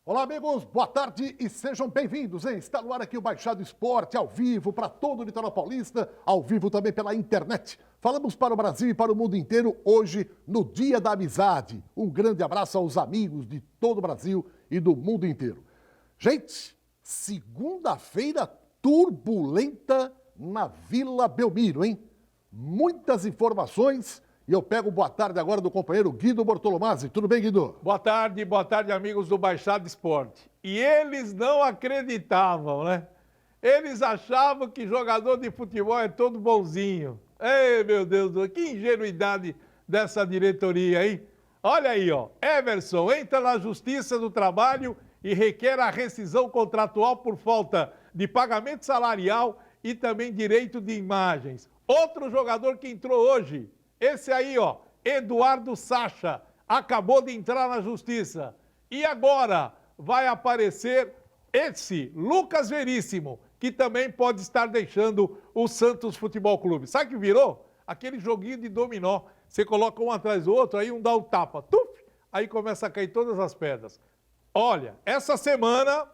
Olá, amigos, boa tarde e sejam bem-vindos, hein? Está no ar aqui o Baixado Esporte, ao vivo, para todo o litoral paulista, ao vivo também pela internet. Falamos para o Brasil e para o mundo inteiro hoje, no Dia da Amizade. Um grande abraço aos amigos de todo o Brasil e do mundo inteiro. Gente, segunda-feira turbulenta na Vila Belmiro, hein? Muitas informações. E eu pego boa tarde agora do companheiro Guido Bortolomazzi. Tudo bem, Guido? Boa tarde, amigos do Baixado Esporte. E eles não acreditavam, né? Eles achavam que jogador de futebol é todo bonzinho. Ei, meu Deus do céu, que ingenuidade dessa diretoria, hein? Olha aí, ó. Everson entra na Justiça do Trabalho e requer a rescisão contratual por falta de pagamento salarial e também direito de imagens. Outro jogador que entrou hoje, esse aí, ó, Eduardo Sacha, acabou de entrar na Justiça. E agora vai aparecer esse Lucas Veríssimo, que também pode estar deixando o Santos Futebol Clube. Sabe o que virou? Aquele joguinho de dominó. Você coloca um atrás do outro, aí um dá o tapa. Tuf! Aí começa a cair todas as pedras. Olha, essa semana,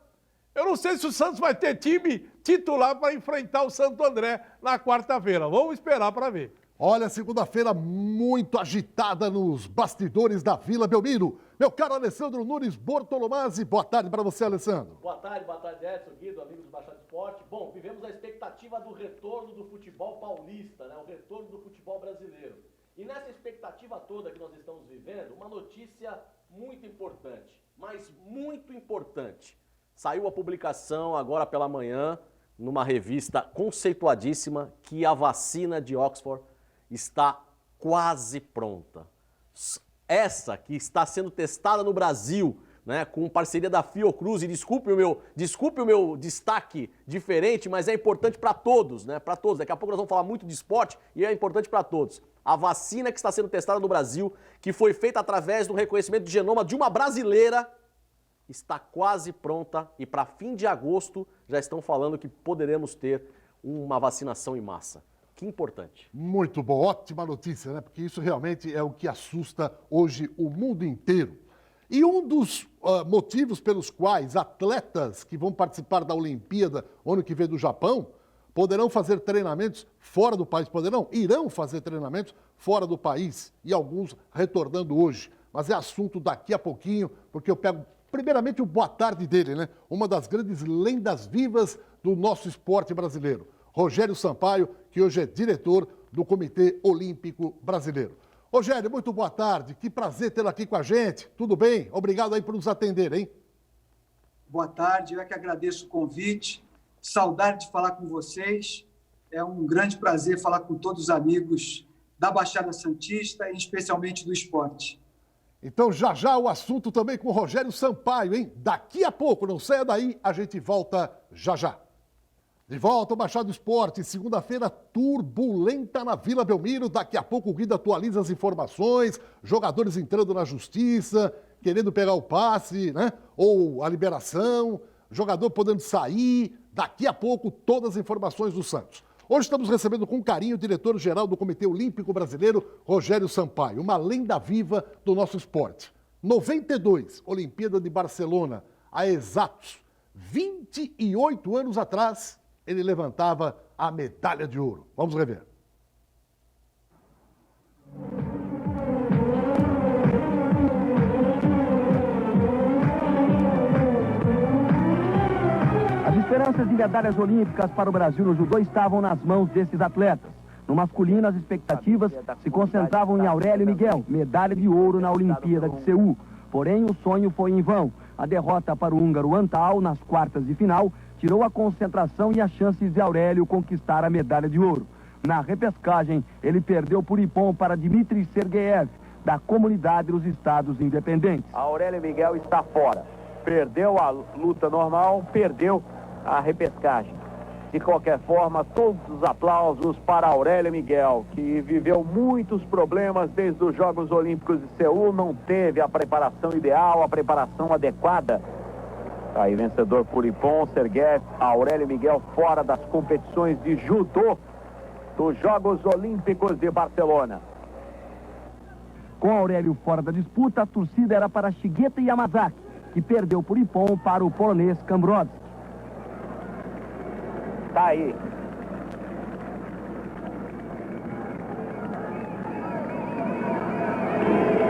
eu não sei se o Santos vai ter time titular para enfrentar o Santo André na quarta-feira. Vamos esperar para ver. Olha, segunda-feira muito agitada nos bastidores da Vila Belmiro. Meu caro Alessandro Nunes Bortolomazzi, boa tarde para você, Alessandro. Boa tarde, Edson, Guido, amigos do Baixado Esporte. Bom, vivemos a expectativa do retorno do futebol paulista, né? O retorno do futebol brasileiro. E nessa expectativa toda que nós estamos vivendo, uma notícia muito importante, mas muito importante. Saiu a publicação agora pela manhã, numa revista conceituadíssima, que a vacina de Oxford está quase pronta. Essa que está sendo testada no Brasil, né, com parceria da Fiocruz, e desculpe o meu destaque diferente, mas é importante para todos, né, para todos. Daqui a pouco nós vamos falar muito de esporte e é importante para todos. A vacina que está sendo testada no Brasil, que foi feita através do reconhecimento de genoma de uma brasileira, está quase pronta e para fim de agosto já estão falando que poderemos ter uma vacinação em massa. Que importante. Muito bom, ótima notícia, né? Porque isso realmente é o que assusta hoje o mundo inteiro. E um dos motivos pelos quais atletas que vão participar da Olimpíada ano que vem do Japão poderão fazer treinamentos fora do país, irão fazer treinamentos fora do país e alguns retornando hoje. Mas é assunto daqui a pouquinho, porque eu pego primeiramente o boa tarde dele, né? Uma das grandes lendas vivas do nosso esporte brasileiro. Rogério Sampaio, que hoje é diretor do Comitê Olímpico Brasileiro. Rogério, muito boa tarde, que prazer tê-lo aqui com a gente. Tudo bem? Obrigado aí por nos atender, hein? Boa tarde, eu é que agradeço o convite. Saudade de falar com vocês. É um grande prazer falar com todos os amigos da Baixada Santista e especialmente do esporte. Então, já o assunto também com o Rogério Sampaio, hein? Daqui a pouco, não saia daí, a gente volta já. De volta ao Baixado Esporte, segunda-feira turbulenta na Vila Belmiro. Daqui a pouco o Guido atualiza as informações, jogadores entrando na justiça, querendo pegar o passe, né? Ou a liberação, jogador podendo sair. Daqui a pouco todas as informações do Santos. Hoje estamos recebendo com carinho o diretor-geral do Comitê Olímpico Brasileiro, Rogério Sampaio, uma lenda viva do nosso esporte. 92, Olimpíada de Barcelona, há exatos 28 anos atrás, ele levantava a medalha de ouro. Vamos rever. As esperanças de medalhas olímpicas para o Brasil no judô estavam nas mãos desses atletas. No masculino, as expectativas se concentravam em Aurélio Miguel, medalha de ouro na Olimpíada de Seul. Porém, o sonho foi em vão. A derrota para o húngaro Antal nas quartas de final tirou a concentração e as chances de Aurélio conquistar a medalha de ouro. Na repescagem, ele perdeu por Ippon para Dmitry Sergeev, da Comunidade dos Estados Independentes. Aurélio Miguel está fora. Perdeu a luta normal, perdeu a repescagem. De qualquer forma, todos os aplausos para Aurélio Miguel, que viveu muitos problemas desde os Jogos Olímpicos de Seul, não teve a preparação ideal, a preparação adequada. Aí, vencedor por Ippon, Sergeev, Aurélio Miguel fora das competições de judô dos Jogos Olímpicos de Barcelona. Com Aurélio fora da disputa, a torcida era para Shigeta Yamazaki. que perdeu por Ippon para o polonês Kambrodski. Tá aí.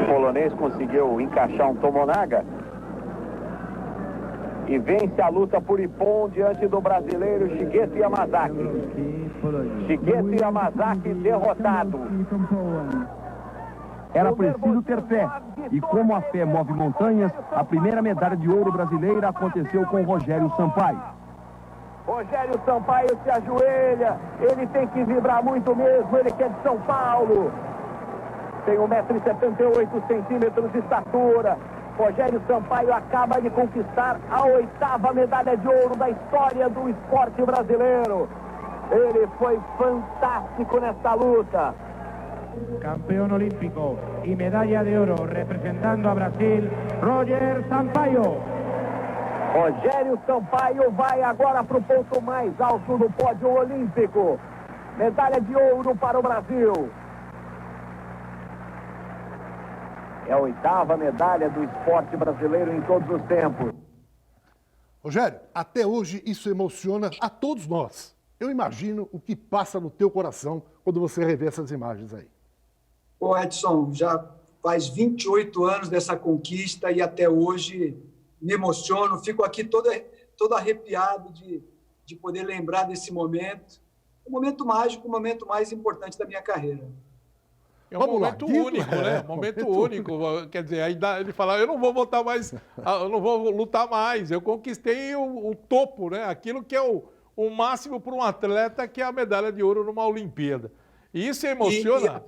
O polonês conseguiu encaixar um Tomonaga e vence a luta por Ippon diante do brasileiro Shigeto Yamazaki. Shigeto Yamazaki derrotado. Era preciso ter fé. E como a fé move montanhas, a primeira medalha de ouro brasileira aconteceu com Rogério Sampaio. Rogério Sampaio se ajoelha, ele tem que vibrar muito mesmo, ele que é de São Paulo. Tem 1,78 m de estatura. Rogério Sampaio acaba de conquistar a 8ª medalha de ouro da história do esporte brasileiro. Ele foi fantástico nesta luta. Campeón olímpico y medalla de oro representando a Brasil, Roger Sampaio. Rogério Sampaio vai agora para o ponto mais alto do pódio olímpico. Medalha de ouro para o Brasil. É a 8ª medalha do esporte brasileiro em todos os tempos. Rogério, até hoje isso emociona a todos nós. Eu imagino o que passa no teu coração quando você revê essas imagens aí. Ô Edson, já faz 28 anos dessa conquista e até hoje me emociono, fico aqui todo arrepiado de poder lembrar desse momento. Um momento mágico, o momento mais importante da minha carreira. É um momento único, né? Momento único. Quer dizer, aí ele fala, eu não vou voltar mais, eu não vou lutar mais. Eu conquistei o topo, né? Aquilo que é o máximo para um atleta, que é a medalha de ouro numa Olimpíada. E isso emociona.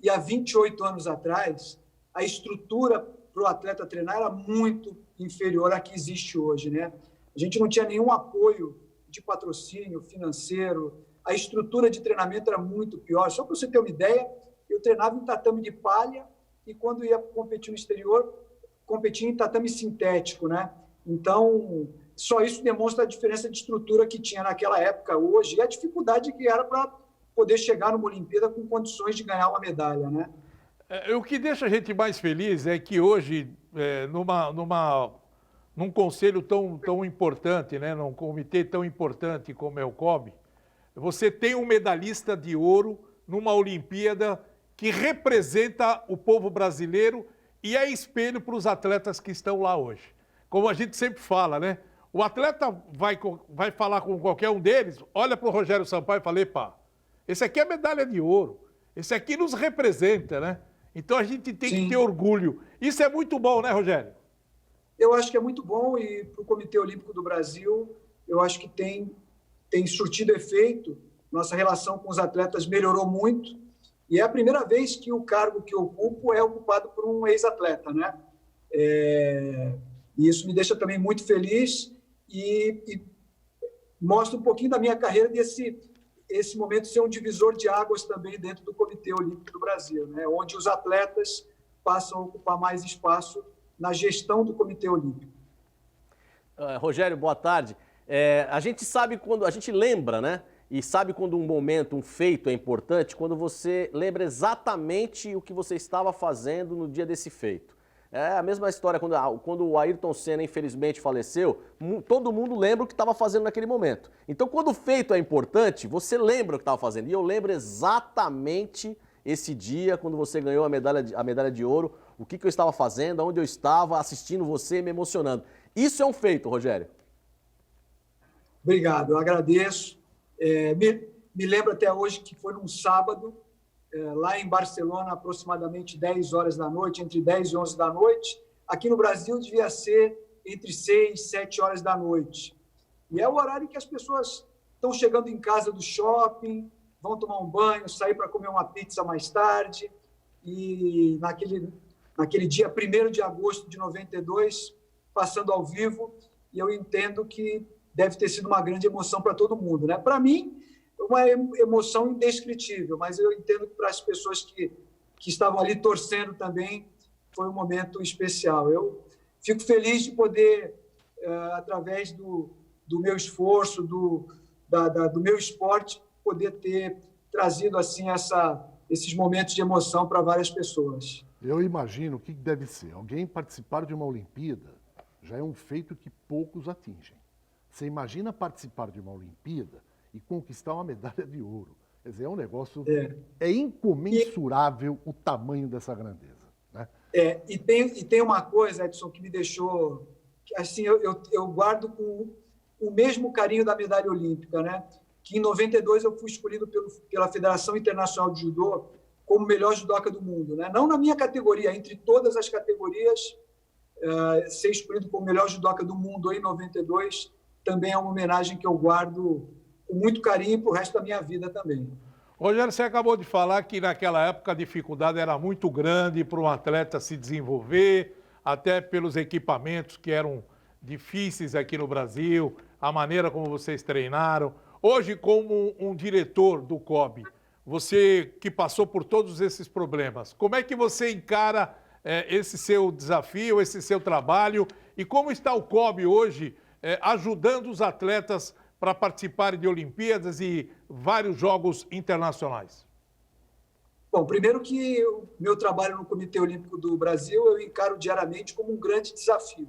E há 28 anos atrás, a estrutura para o atleta treinar era muito inferior à que existe hoje, né? A gente não tinha nenhum apoio de patrocínio financeiro, a estrutura de treinamento era muito pior. Só para você ter uma ideia, eu treinava em tatame de palha e quando ia competir no exterior, competia em tatame sintético, né? Então, só isso demonstra a diferença de estrutura que tinha naquela época hoje e a dificuldade que era para poder chegar numa Olimpíada com condições de ganhar uma medalha, né? O que deixa a gente mais feliz é que hoje, num conselho tão importante, né, num comitê tão importante como é o COB, você tem um medalhista de ouro numa Olimpíada que representa o povo brasileiro e é espelho para os atletas que estão lá hoje. Como a gente sempre fala, né? O atleta vai falar com qualquer um deles, olha para o Rogério Sampaio e fala, epa, esse aqui é medalha de ouro, esse aqui nos representa, né? Então a gente tem que ter orgulho. Isso é muito bom, né, Rogério? Eu acho que é muito bom e para o Comitê Olímpico do Brasil, eu acho que tem surtido efeito. Nossa relação com os atletas melhorou muito e é a primeira vez que o cargo que eu ocupo é ocupado por um ex-atleta, né? E isso me deixa também muito feliz e mostra um pouquinho da minha carreira esse momento ser um divisor de águas também dentro do Comitê Olímpico do Brasil, né? Onde os atletas passam a ocupar mais espaço na gestão do Comitê Olímpico. Rogério, boa tarde. A gente sabe quando, a gente lembra, né? E sabe quando um momento, um feito é importante, quando você lembra exatamente o que você estava fazendo no dia desse feito. É a mesma história quando o Ayrton Senna infelizmente faleceu, todo mundo lembra o que estava fazendo naquele momento. Então quando o feito é importante, você lembra o que estava fazendo. E eu lembro exatamente esse dia, quando você ganhou a medalha de ouro, o que eu estava fazendo, onde eu estava, assistindo você, me emocionando. Isso é um feito, Rogério. Obrigado, eu agradeço. Me lembro até hoje que foi num sábado, lá em Barcelona, aproximadamente 10 horas da noite, entre 10 e 11 da noite. Aqui no Brasil devia ser entre 6 e 7 horas da noite. E é o horário que as pessoas estão chegando em casa do shopping, vão tomar um banho, sair para comer uma pizza mais tarde. E naquele dia 1º de agosto de 92, passando ao vivo, e eu entendo que deve ter sido uma grande emoção para todo mundo, né? Para mim, uma emoção indescritível, mas eu entendo que para as pessoas que estavam ali torcendo também, foi um momento especial. Eu fico feliz de poder, através do meu esforço, do meu esporte, poder ter trazido assim esses momentos de emoção para várias pessoas. Eu imagino o que deve ser. Alguém participar de uma Olimpíada já é um feito que poucos atingem. Você imagina participar de uma Olimpíada e conquistar uma medalha de ouro. Quer dizer, é um negócio... É incomensurável o tamanho dessa grandeza, né? E tem uma coisa, Edson, que me deixou... Assim, eu guardo com o mesmo carinho da medalha olímpica, né? Que em 92 eu fui escolhido pela Federação Internacional de Judô como melhor judoca do mundo, né? Não na minha categoria, entre todas as categorias, ser escolhido como melhor judoca do mundo em 92 também é uma homenagem que eu guardo com muito carinho para o resto da minha vida também. Rogério, você acabou de falar que naquela época a dificuldade era muito grande para um atleta se desenvolver, até pelos equipamentos que eram difíceis aqui no Brasil, a maneira como vocês treinaram. Hoje, como um diretor do COB, você que passou por todos esses problemas, como é que você encara esse seu desafio, esse seu trabalho, e como está o COB hoje ajudando os atletas para participarem de Olimpíadas e vários jogos internacionais? Bom, primeiro que o meu trabalho no Comitê Olímpico do Brasil eu encaro diariamente como um grande desafio.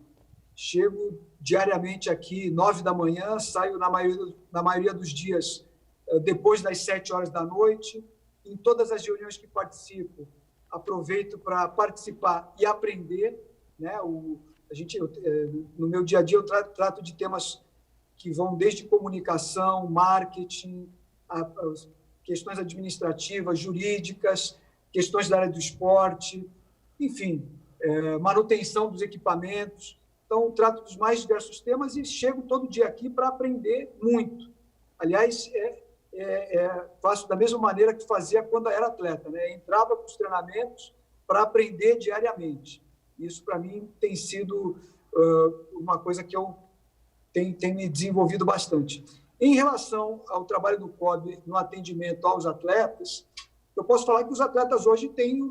Chego diariamente aqui, 9 da manhã, saio na maioria dos dias depois das 7 horas da noite. Em todas as reuniões que participo, aproveito para participar e aprender, né? No meu dia a dia eu trato de temas que vão desde comunicação, marketing, questões administrativas, jurídicas, questões da área do esporte, enfim, manutenção dos equipamentos. Então, trato dos mais diversos temas e chego todo dia aqui para aprender muito. Aliás, faço da mesma maneira que fazia quando era atleta, né? Entrava para os treinamentos para aprender diariamente. Isso, para mim, tem sido uma coisa que eu tenho me desenvolvido bastante. Em relação ao trabalho do COB no atendimento aos atletas, eu posso falar que os atletas hoje têm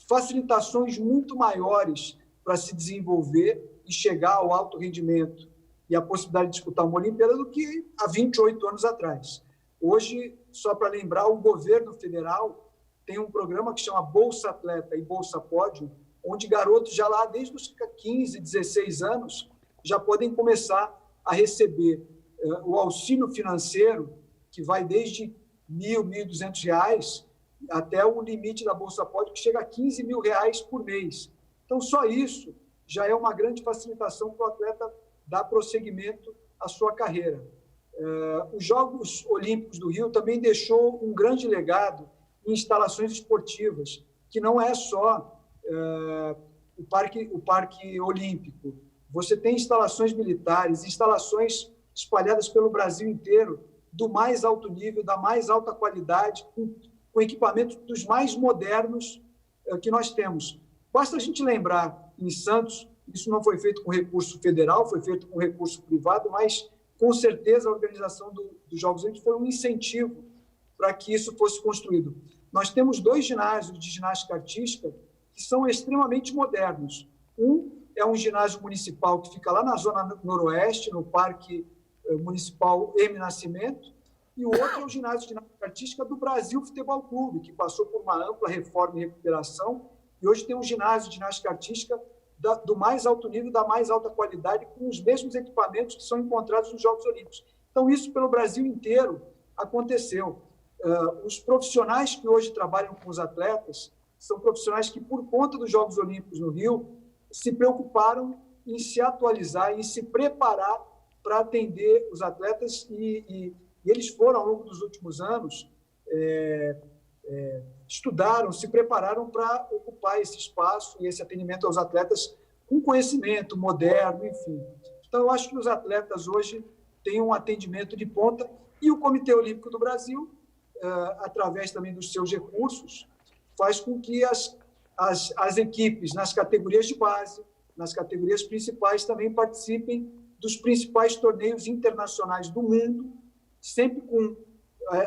facilitações muito maiores para se desenvolver e chegar ao alto rendimento e a possibilidade de disputar uma Olimpíada do que há 28 anos atrás. Hoje, só para lembrar, o governo federal tem um programa que chama Bolsa Atleta e Bolsa Pódio, onde garotos já lá desde os 15, 16 anos já podem começar a receber o auxílio financeiro, que vai desde R$ 1.000, R$ 1.200, até o limite da Bolsa Pódio, que chega a R$ 15.000 por mês. Então, só isso já é uma grande facilitação para o atleta dar prosseguimento à sua carreira. Os Jogos Olímpicos do Rio também deixou um grande legado em instalações esportivas, que não é só o Parque Olímpico. Você tem instalações militares, instalações espalhadas pelo Brasil inteiro, do mais alto nível, da mais alta qualidade, com equipamentos dos mais modernos que nós temos. Basta a gente lembrar, em Santos, isso não foi feito com recurso federal, foi feito com recurso privado, mas, com certeza, a organização dos Jogos Olímpicos foi um incentivo para que isso fosse construído. Nós temos 2 ginásios de ginástica artística que são extremamente modernos. Um é um ginásio municipal que fica lá na zona noroeste, no Parque Municipal M. Nascimento, e o outro é o ginásio de ginástica artística do Brasil Futebol Clube, que passou por uma ampla reforma e recuperação, e hoje tem um ginásio de ginástica artística do mais alto nível, da mais alta qualidade, com os mesmos equipamentos que são encontrados nos Jogos Olímpicos. Então, isso pelo Brasil inteiro aconteceu. Os profissionais que hoje trabalham com os atletas são profissionais que, por conta dos Jogos Olímpicos no Rio, se preocuparam em se atualizar, em se preparar para atender os atletas e eles foram, ao longo dos últimos anos, estudaram, se prepararam para ocupar esse espaço e esse atendimento aos atletas com conhecimento moderno, enfim. Então, eu acho que os atletas hoje têm um atendimento de ponta e o Comitê Olímpico do Brasil, através também dos seus recursos, faz com que as equipes nas categorias de base, nas categorias principais, também participem dos principais torneios internacionais do mundo, sempre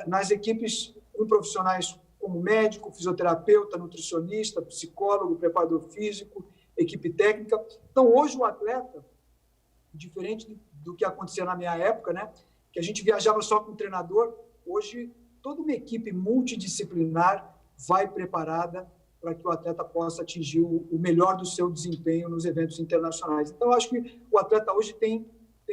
nas equipes com profissionais como médico, fisioterapeuta, nutricionista, psicólogo, preparador físico, equipe técnica. Então, hoje o atleta, diferente do que acontecia na minha época, né, que a gente viajava só com o treinador, hoje toda uma equipe multidisciplinar vai preparada para que o atleta possa atingir o melhor do seu desempenho nos eventos internacionais. Então, eu acho que o atleta hoje tem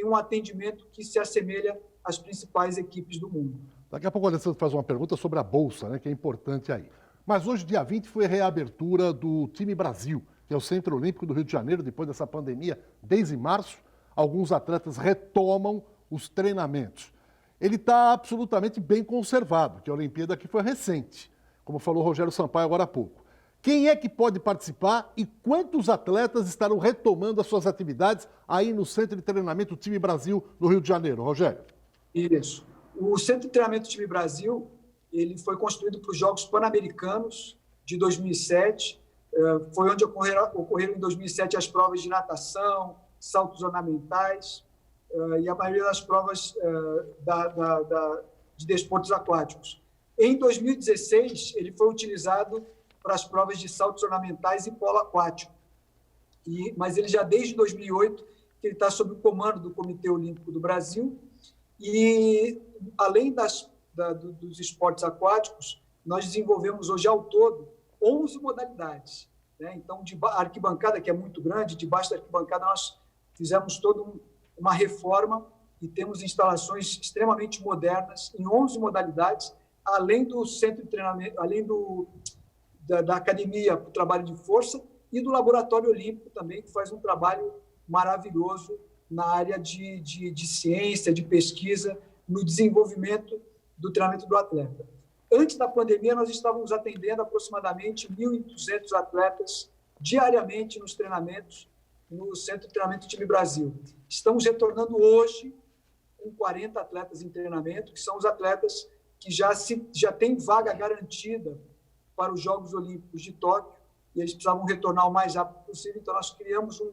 um atendimento que se assemelha às principais equipes do mundo. Daqui a pouco o Alessandro faz uma pergunta sobre a Bolsa, né, que é importante aí. Mas hoje, dia 20, foi a reabertura do Time Brasil, que é o Centro Olímpico do Rio de Janeiro, depois dessa pandemia, desde março. Alguns atletas retomam os treinamentos. Ele está absolutamente bem conservado, que a Olimpíada aqui foi recente, como falou o Rogério Sampaio agora há pouco. Quem é que pode participar e quantos atletas estarão retomando as suas atividades aí no Centro de Treinamento Time Brasil, no Rio de Janeiro? Rogério. Isso. O Centro de Treinamento Time Brasil, ele foi construído para os Jogos Pan-Americanos de 2007. Foi onde ocorreram em 2007 as provas de natação, saltos ornamentais e a maioria das provas de desportos aquáticos. Em 2016, ele foi utilizado para as provas de saltos ornamentais e polo aquático. Mas ele já desde 2008 ele está sob o comando do Comitê Olímpico do Brasil e, além dos esportes aquáticos, nós desenvolvemos hoje ao todo 11 modalidades. Né? Então, a arquibancada, que é muito grande, debaixo da arquibancada nós fizemos toda uma reforma e temos instalações extremamente modernas em 11 modalidades, além do centro de treinamento, além da academia para o trabalho de força e do laboratório olímpico também, que faz um trabalho maravilhoso na área de ciência, de pesquisa, no desenvolvimento do treinamento do atleta. Antes da pandemia, nós estávamos atendendo aproximadamente 1.200 atletas diariamente nos treinamentos no Centro de Treinamento Time Brasil. Estamos retornando hoje com 40 atletas em treinamento, que são os atletas que já têm vaga garantida para os Jogos Olímpicos de Tóquio, e eles precisavam retornar o mais rápido possível, então nós criamos um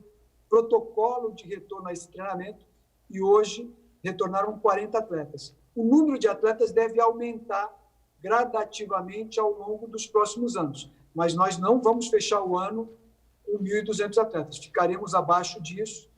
protocolo de retorno a esse treinamento, e hoje retornaram 40 atletas. O número de atletas deve aumentar gradativamente ao longo dos próximos anos, mas nós não vamos fechar o ano com 1.200 atletas, ficaremos abaixo disso,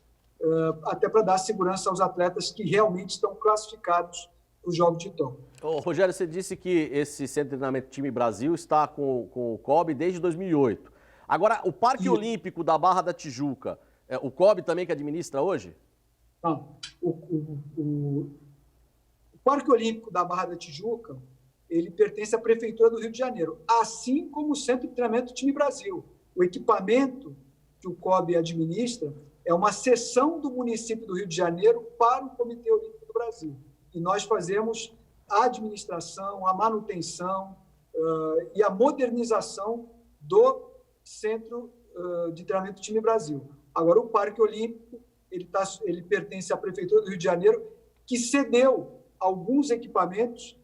até para dar segurança aos atletas que realmente estão classificados para os Jogos de Tóquio. Rogério, você disse que esse Centro de Treinamento Time Brasil está com o COB desde 2008. Agora, o Parque Olímpico da Barra da Tijuca, o COB também que administra hoje? Não. O Parque Olímpico da Barra da Tijuca, ele pertence à Prefeitura do Rio de Janeiro, assim como o Centro de Treinamento Time Brasil. O equipamento que o COB administra é uma seção do município do Rio de Janeiro para o Comitê Olímpico do Brasil. E nós fazemos a administração, a manutenção e a modernização do Centro de Treinamento Time Brasil. Agora, o Parque Olímpico, ele pertence à Prefeitura do Rio de Janeiro, que cedeu alguns equipamentos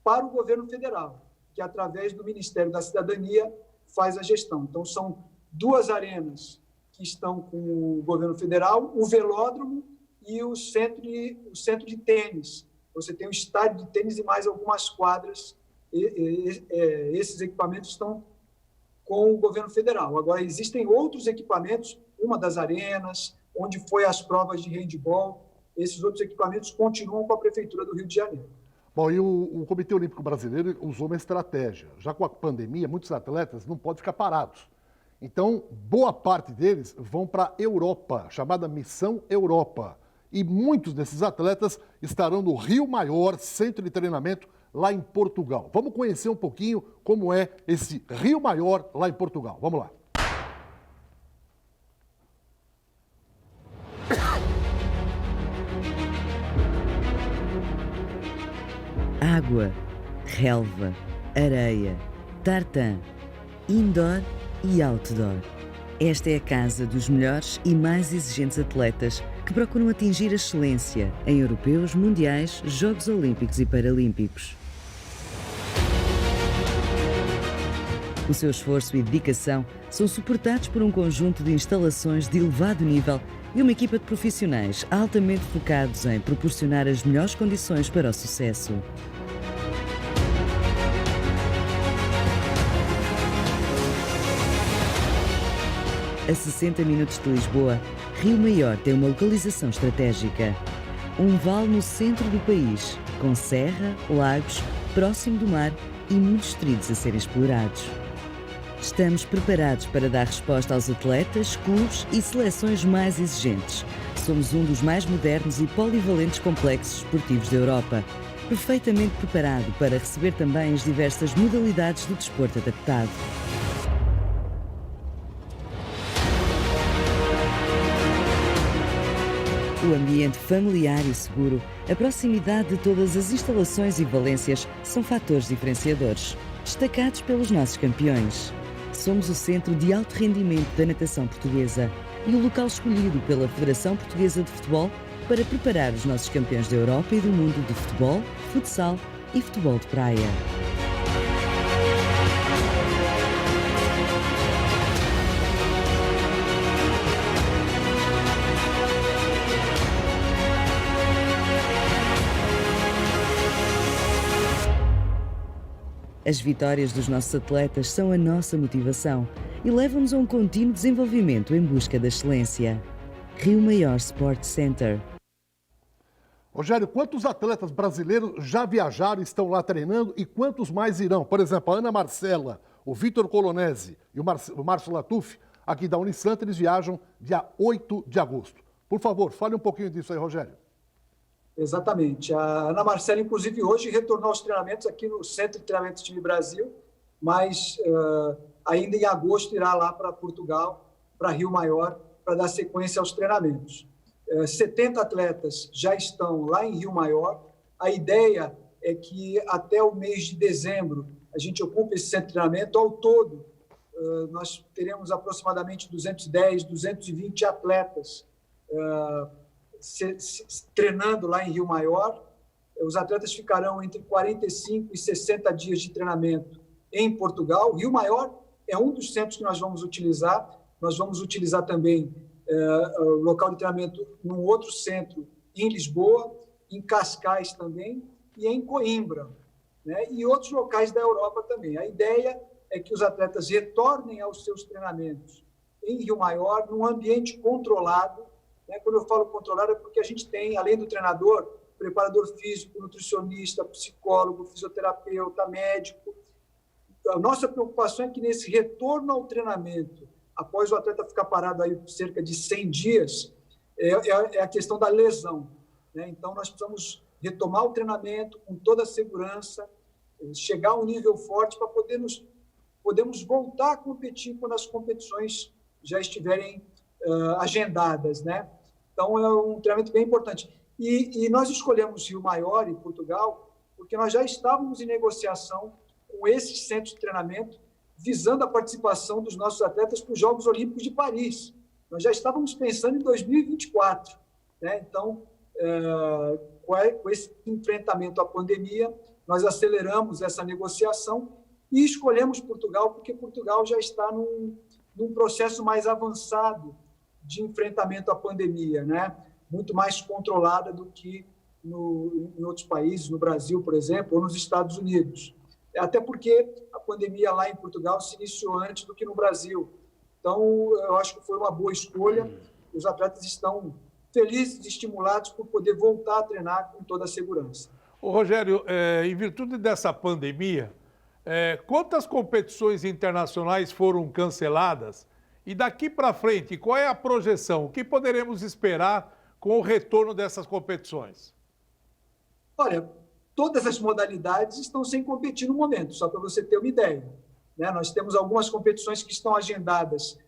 para o governo federal, que através do Ministério da Cidadania faz a gestão. Então, são 2 arenas que estão com o governo federal, o velódromo e o centro de tênis. Você tem um estádio de tênis e mais algumas quadras. Esses equipamentos estão com o governo federal. Agora, existem outros equipamentos, uma das arenas, onde foi as provas de handebol. Esses outros equipamentos continuam com a Prefeitura do Rio de Janeiro. Bom, e o Comitê Olímpico Brasileiro usou uma estratégia. Já com a pandemia, muitos atletas não podem ficar parados. Então, boa parte deles vão para a Europa, chamada Missão Europa. E muitos desses atletas estarão no Rio Maior, centro de treinamento, lá em Portugal. Vamos conhecer um pouquinho como é esse Rio Maior lá em Portugal. Vamos lá. Água, relva, areia, tartan, indoor e outdoor. Esta é a casa dos melhores e mais exigentes atletas que procuram atingir a excelência em europeus, mundiais, Jogos Olímpicos e Paralímpicos. O seu esforço e dedicação são suportados por um conjunto de instalações de elevado nível e uma equipa de profissionais altamente focados em proporcionar as melhores condições para o sucesso. A 60 minutos de Lisboa, Rio Maior tem uma localização estratégica. Um vale no centro do país, com serra, lagos, próximo do mar e muitos trilhos a serem explorados. Estamos preparados para dar resposta aos atletas, clubes e seleções mais exigentes. Somos um dos mais modernos e polivalentes complexos esportivos da Europa, perfeitamente preparado para receber também as diversas modalidades do desporto adaptado. O ambiente familiar e seguro, a proximidade de todas as instalações e valências são fatores diferenciadores, destacados pelos nossos campeões. Somos o centro de alto rendimento da natação portuguesa e o local escolhido pela Federação Portuguesa de Futebol para preparar os nossos campeões da Europa e do mundo de futebol, futsal e futebol de praia. As vitórias dos nossos atletas são a nossa motivação e levam-nos a um contínuo desenvolvimento em busca da excelência. Rio Maior Sport Center. Rogério, quantos atletas brasileiros já viajaram e estão lá treinando e quantos mais irão? Por exemplo, a Ana Marcela, o Vitor Colonese e o Márcio Latuf, aqui da Unisanta, eles viajam dia 8 de agosto. Por favor, fale um pouquinho disso aí, Rogério. Exatamente. A Ana Marcela, inclusive, hoje retornou aos treinamentos aqui no Centro de Treinamento do Time Brasil, mas ainda em agosto irá lá para Portugal, para Rio Maior, para dar sequência aos treinamentos. 70 atletas já estão lá em Rio Maior. A ideia é que até o mês de dezembro a gente ocupe esse centro de treinamento. Ao todo, nós teremos aproximadamente 210, 220 atletas treinando lá em Rio Maior. Os atletas ficarão entre 45 e 60 dias de treinamento em Portugal. Rio Maior é um dos centros que nós vamos utilizar. Nós vamos utilizar também o local de treinamento num outro centro em Lisboa, em Cascais também e em Coimbra, né? E outros locais da Europa também. A ideia é que os atletas retornem aos seus treinamentos em Rio Maior, num ambiente controlado. Quando eu falo controlado é porque a gente tem, além do treinador, preparador físico, nutricionista, psicólogo, fisioterapeuta, médico. A nossa preocupação é que nesse retorno ao treinamento, após o atleta ficar parado aí por cerca de 100 dias, é a questão da lesão, né? Então, nós precisamos retomar o treinamento com toda a segurança, chegar a um nível forte para podermos voltar a competir quando as competições já estiverem agendadas, né? Então, é um treinamento bem importante. E nós escolhemos Rio Maior, em Portugal, porque nós já estávamos em negociação com esses centros de treinamento, visando a participação dos nossos atletas para os Jogos Olímpicos de Paris. Nós já estávamos pensando em 2024, né? Então, com esse enfrentamento à pandemia, nós aceleramos essa negociação e escolhemos Portugal, porque Portugal já está num processo mais avançado de enfrentamento à pandemia, né? Muito mais controlada do que em outros países, no Brasil, por exemplo, ou nos Estados Unidos. Até porque a pandemia lá em Portugal se iniciou antes do que no Brasil. Então, eu acho que foi uma boa escolha. Os atletas estão felizes e estimulados por poder voltar a treinar com toda a segurança. Ô, Rogério, em virtude dessa pandemia, quantas competições internacionais foram canceladas? E daqui para frente, qual é a projeção? O que poderemos esperar com o retorno dessas competições? Olha, todas as modalidades estão sem competir no momento, só para você ter uma ideia, né? Nós temos algumas competições que estão agendadas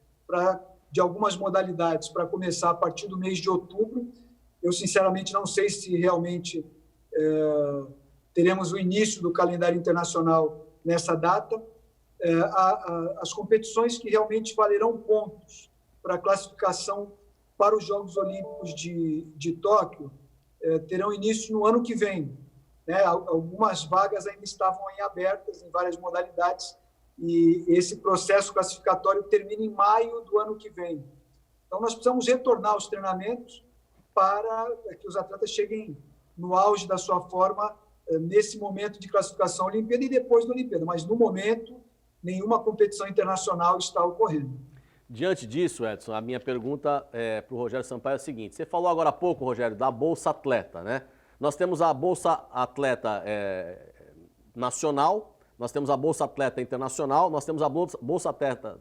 de algumas modalidades para começar a partir do mês de outubro. Eu, sinceramente, não sei se realmente teremos o início do calendário internacional nessa data. As competições que realmente valerão pontos para a classificação para os Jogos Olímpicos de Tóquio terão início no ano que vem, né? Algumas vagas ainda estavam abertas em várias modalidades e esse processo classificatório termina em maio do ano que vem. Então, nós precisamos retornar aos treinamentos para que os atletas cheguem no auge da sua forma nesse momento de classificação à Olimpíada e depois da Olimpíada. Mas, no momento, nenhuma competição internacional está ocorrendo. Diante disso, Edson, a minha pergunta para o Rogério Sampaio é a seguinte. Você falou agora há pouco, Rogério, da Bolsa Atleta, né? Nós temos a Bolsa Atleta nacional, nós temos a Bolsa Atleta Internacional, nós temos a Bolsa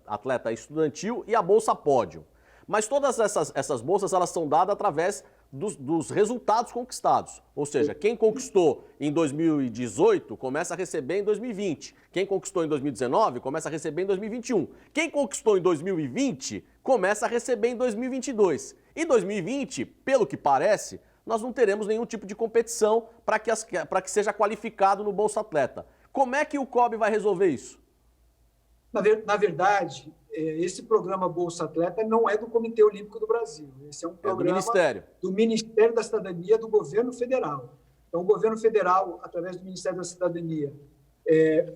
Atleta Estudantil e a Bolsa Pódio. Mas todas essas bolsas, elas são dadas através dos resultados conquistados. Ou seja, quem conquistou em 2018 começa a receber em 2020. Quem conquistou em 2019 começa a receber em 2021. Quem conquistou em 2020 começa a receber em 2022. E 2020, pelo que parece, nós não teremos nenhum tipo de competição para que seja qualificado no Bolsa Atleta. Como é que o COB vai resolver isso? Na verdade, esse programa Bolsa Atleta não é do Comitê Olímpico do Brasil. Esse é um programa do Ministério da Cidadania do governo federal. Então, o governo federal, através do Ministério da Cidadania,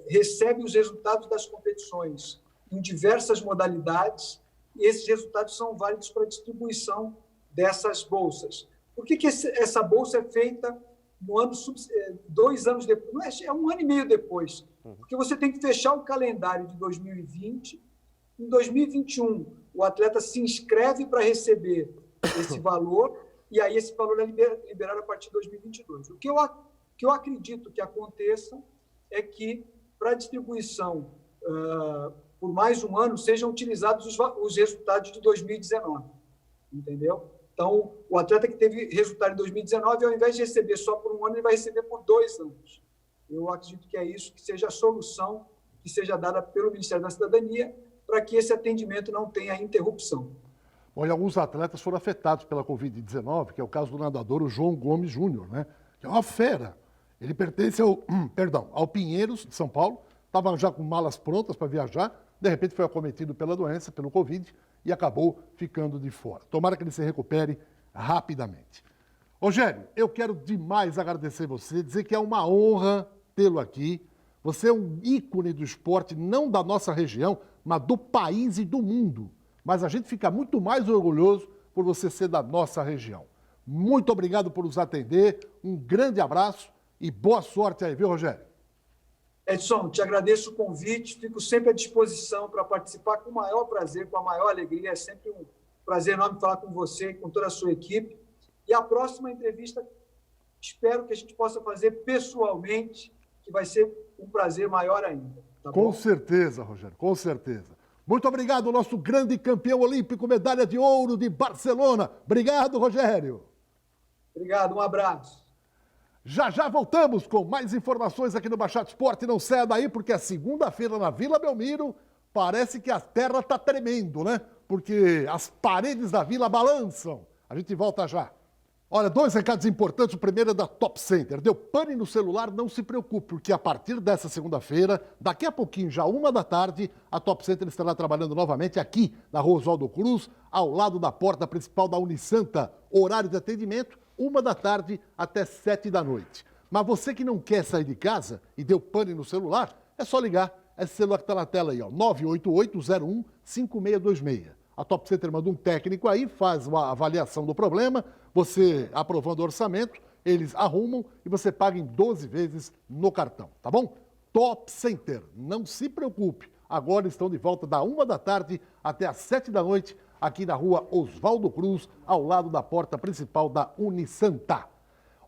recebe os resultados das competições em diversas modalidades e esses resultados são válidos para a distribuição dessas bolsas. Por que essa bolsa é feita no ano 2 anos depois? É 1 ano e meio depois. Porque você tem que fechar o calendário de 2020. Em 2021, o atleta se inscreve para receber esse valor e aí esse valor é liberado a partir de 2022. O que eu acredito que aconteça é que, para a distribuição por mais um ano, sejam utilizados os resultados de 2019. Entendeu? Então, o atleta que teve resultado em 2019, ao invés de receber só por 1 ano, ele vai receber por 2 anos. Eu acredito que é isso, que seja a solução que seja dada pelo Ministério da Cidadania para que esse atendimento não tenha interrupção. Bom, e alguns atletas foram afetados pela Covid-19, que é o caso do nadador o João Gomes Júnior, né? Que é uma fera. Ele pertence ao Pinheiros, de São Paulo, estava já com malas prontas para viajar, de repente foi acometido pela doença, pelo Covid, e acabou ficando de fora. Tomara que ele se recupere rapidamente. Rogério, eu quero demais agradecer você, dizer que é uma honra tê-lo aqui. Você é um ícone do esporte, não da nossa região, mas do país e do mundo. Mas a gente fica muito mais orgulhoso por você ser da nossa região. Muito obrigado por nos atender, um grande abraço e boa sorte aí, viu, Rogério? Edson, te agradeço o convite, fico sempre à disposição para participar com o maior prazer, com a maior alegria. É sempre um prazer enorme falar com você e com toda a sua equipe. E a próxima entrevista, espero que a gente possa fazer pessoalmente, que vai ser um prazer maior ainda. Tá com bom? certeza, Rogério, com certeza. Muito obrigado, nosso grande campeão olímpico, medalha de ouro de Barcelona. Obrigado, Rogério. Obrigado, um abraço. Já voltamos com mais informações aqui no Baixada Esporte. Não saia daí, porque a segunda-feira na Vila Belmiro parece que a terra está tremendo, né? Porque as paredes da vila balançam. A gente volta já. Olha, 2 recados importantes. O primeiro é da Top Center. Deu pane no celular? Não se preocupe, porque a partir dessa segunda-feira, daqui a pouquinho, já 13h, a Top Center estará trabalhando novamente aqui na Rua Oswaldo Cruz, ao lado da porta principal da Unisanta. Horário de atendimento, 13h até 19h. Mas você que não quer sair de casa e deu pane no celular, é só ligar. Esse celular que está na tela aí, ó, 988-01-5626. A Top Center manda um técnico aí, faz uma avaliação do problema, você aprovando o orçamento, eles arrumam e você paga em 12 vezes no cartão, tá bom? Top Center, não se preocupe. Agora estão de volta da 13h até as 19h, aqui na Rua Oswaldo Cruz, ao lado da porta principal da Unisanta.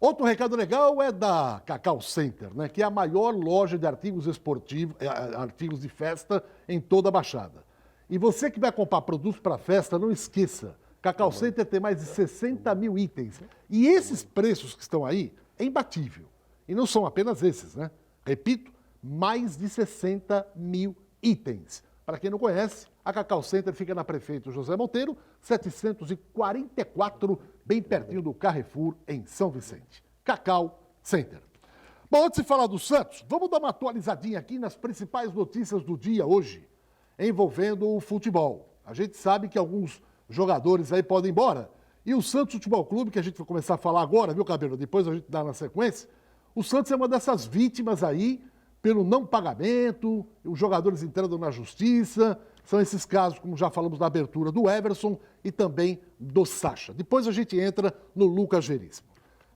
Outro recado legal é da Cacau Center, né, que é a maior loja de artigos esportivos, artigos de festa em toda a Baixada. E você que vai comprar produtos para festa, não esqueça, Cacau Center tem mais de 60 mil itens. E esses preços que estão aí é imbatível. E não são apenas esses, né? Repito, mais de 60 mil itens. Para quem não conhece, a Cacau Center fica na Prefeito José Monteiro, 744, bem pertinho do Carrefour, em São Vicente. Cacau Center. Bom, antes de falar do Santos, vamos dar uma atualizadinha aqui nas principais notícias do dia hoje, envolvendo o futebol. A gente sabe que alguns jogadores aí podem ir embora. E o Santos Futebol Clube, que a gente vai começar a falar agora, viu, Cabelo? Depois a gente dá na sequência. O Santos é uma dessas vítimas aí, pelo não pagamento, os jogadores entrando na justiça. São esses casos, como já falamos na abertura, do Everson e também do Sacha. Depois a gente entra no Lucas Veríssimo.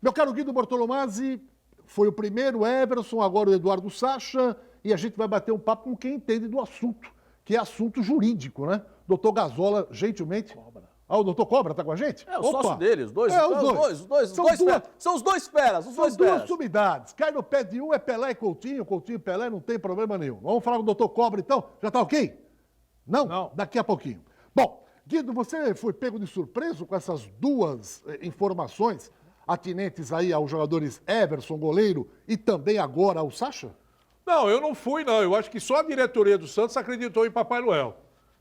Meu caro Guido Bortolomazzi, foi o primeiro Everson, agora o Eduardo Sacha, e a gente vai bater um papo com quem entende do assunto, que é assunto jurídico, né? Doutor Gazola, gentilmente, Ah, o doutor Cobra tá com a gente? É o sócio dele, os dois. É, os dois. São os dois feras, os São dois duas feras. sumidades. Cai no pé de um é Pelé e Coutinho, Coutinho e Pelé, não tem problema nenhum. Vamos falar com o doutor Cobra, então? Já tá ok? Não? Não. Daqui a pouquinho. Bom, Guido, você foi pego de surpresa com essas duas informações atinentes aí aos jogadores Everson, goleiro, e também agora ao Sacha? Não, eu não fui, não. Eu acho que só a diretoria do Santos acreditou em Papai Noel.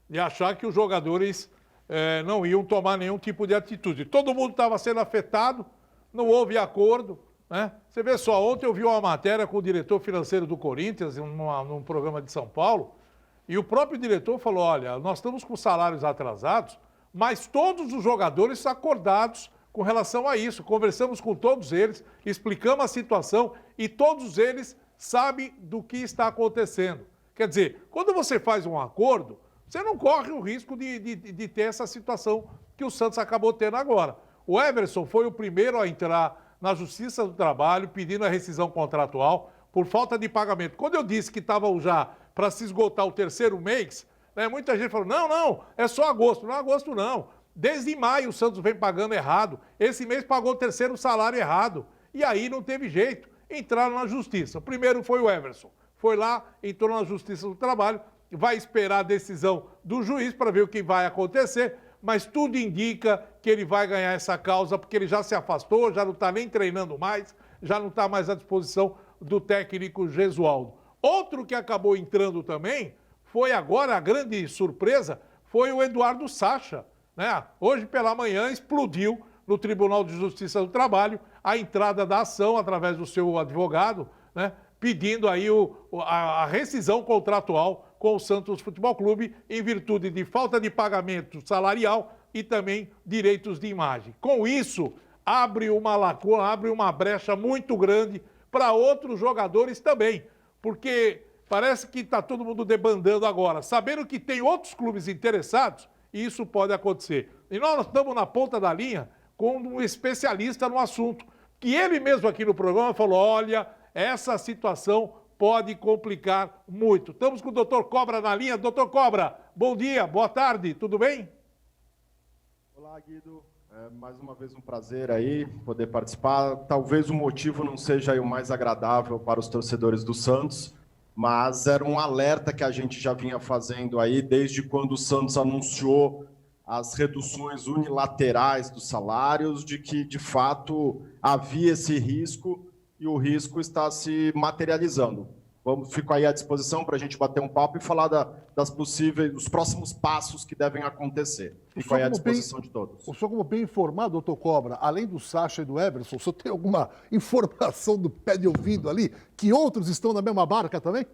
E achar que os jogadores não iam tomar nenhum tipo de atitude. Todo mundo estava sendo afetado, não houve acordo, né? Você vê só, ontem eu vi uma matéria com o diretor financeiro do Corinthians, num programa de São Paulo, e o próprio diretor falou, olha, nós estamos com salários atrasados, mas todos os jogadores acordados com relação a isso. Conversamos com todos eles, explicamos a situação e todos eles sabem do que está acontecendo. Quer dizer, quando você faz um acordo, você não corre o risco de ter essa situação que o Santos acabou tendo agora. O Everson foi o primeiro a entrar na Justiça do Trabalho pedindo a rescisão contratual por falta de pagamento. Quando eu disse que estava já para se esgotar o terceiro mês, né, muita gente falou, não, é só agosto. Não é agosto, não. Desde maio o Santos vem pagando errado. Esse mês pagou o terceiro salário errado. E aí não teve jeito. Entraram na Justiça. O primeiro foi o Everson. Foi lá, entrou na Justiça do Trabalho, vai esperar a decisão do juiz para ver o que vai acontecer, mas tudo indica que ele vai ganhar essa causa, porque ele já se afastou, já não está nem treinando mais, já não está mais à disposição do técnico Gesualdo. Outro que acabou entrando também, foi agora a grande surpresa, foi o Eduardo Sacha, né? Hoje pela manhã explodiu no Tribunal de Justiça do Trabalho a entrada da ação através do seu advogado, né? Pedindo aí a rescisão contratual com o Santos Futebol Clube em virtude de falta de pagamento salarial e também direitos de imagem. Com isso, abre uma lacuna, abre uma brecha muito grande para outros jogadores também, porque parece que está todo mundo debandando agora, sabendo que tem outros clubes interessados, e isso pode acontecer. E nós estamos na ponta da linha com um especialista no assunto, que ele mesmo aqui no programa falou, olha, essa situação pode complicar muito. Estamos com o doutor Cobra na linha. Doutor Cobra, bom dia, boa tarde, tudo bem? Olá, Guido. Mais uma vez um prazer aí poder participar. Talvez o motivo não seja aí o mais agradável para os torcedores do Santos, mas era um alerta que a gente já vinha fazendo aí desde quando o Santos anunciou as reduções unilaterais dos salários, de que, de fato, havia esse risco e o risco está se materializando. Fico aí à disposição para a gente bater um papo e falar das possíveis, dos próximos passos que devem acontecer. Fico aí à disposição de todos. O senhor, como bem informado, doutor Cobra, além do Sacha e do Everson, o senhor tem alguma informação do pé de ouvido ali, que outros estão na mesma barca também?